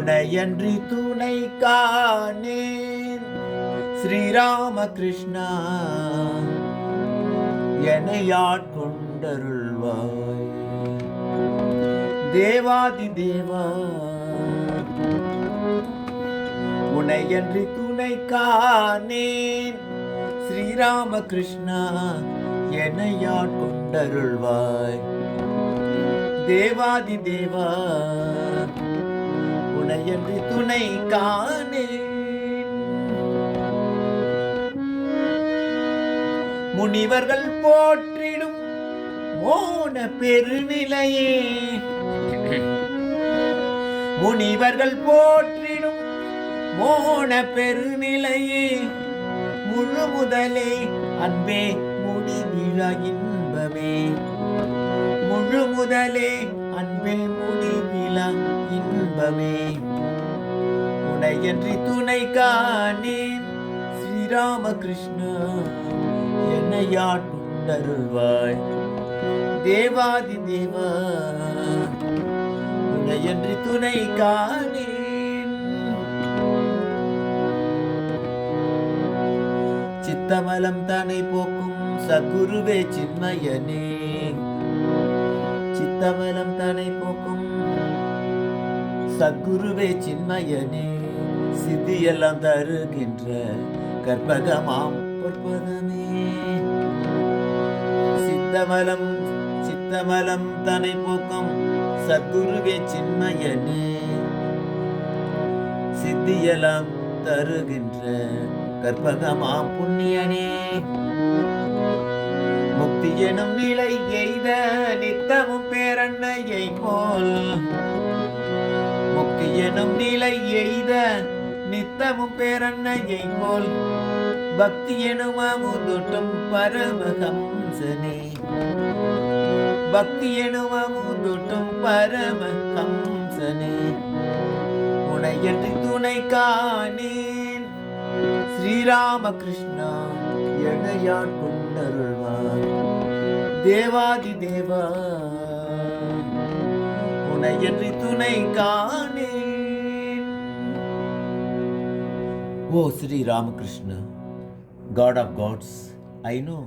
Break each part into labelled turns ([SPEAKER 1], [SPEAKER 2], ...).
[SPEAKER 1] உனையன்றி துணை காணேன் ஸ்ரீராமகிருஷ்ணா என்னை ஆட்கொண்டருள்வாய் தேவாதி தேவா உனையன்றி துணை காணேன் ஸ்ரீராமகிருஷ்ணா என்னை ஆட்கொண்டருள்வாய் தேவாதி தேவா உனையன்றி துணை காணேன் முனிவர்கள் போற்றிடும் மோன பெருநிலையே முனிவர்கள் போற்றிடும் மோன பெருநிலையே முழு முதலே அன்பே முடிவிழா இன்பமே முழு முதலே அன்பே முடிவிழா இன்பமே உனையன்றி துணை காணேன் ஸ்ரீராமகிருஷ்ணா என்னை ஆட்கொண்டருள்வாய் தேவாதி தேவா உனையன்றி துணை காணேன் சித்தமலம் தானே போக்கும் சத்குருவே சின்மயனே சித்தமலம் தானே போக்கும் சத்குருவே சின்மயனே சித்தியெல்லாம் தருகின்ற கற்பகமாம் பொற்பதமே சித்தமலம் தனை போக்கும் சத்குருவே சின்மயனே சித்தியெல்லாம் தருகின்ற கற்பகமாம் புண்ணியனே முக்தி எனும் நிலை எய்த நித்தமும் பேரண்ணையை போல் முக்தி எனும் நிலை எய்த நித்தமும் பேரண்ணையை போல் பக்தி எனும் அமுதூட்டும் பரமஹம்சனே பக்தி எனும் அமுதூட்டும் பரமஹம்சனே உனையன்றி துணை காணேன் ஸ்ரீராமகிருஷ்ணா என்னை ஆட்கொண்டருள்வாய் தேவாதி தேவா உனையன்றி துணை காணேன். ஓ Sri Ramakrishna, God of gods, I know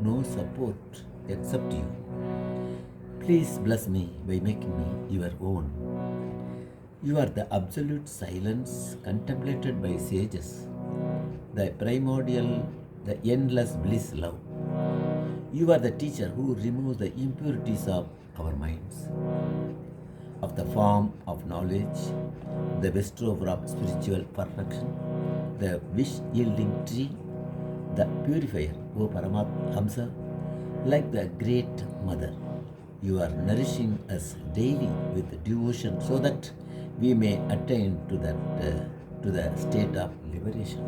[SPEAKER 1] no support except you. Please bless me by making me your own. You are the absolute silence contemplated by sages, the primordial, the endless bliss love. You are the teacher who removes the impurities of our minds, of the form of knowledge, the bestower of spiritual perfection, the wish-yielding tree, the purifier, O Paramahamsa, like the great mother. You are nourishing us daily with devotion so that we may attain to the state of liberation.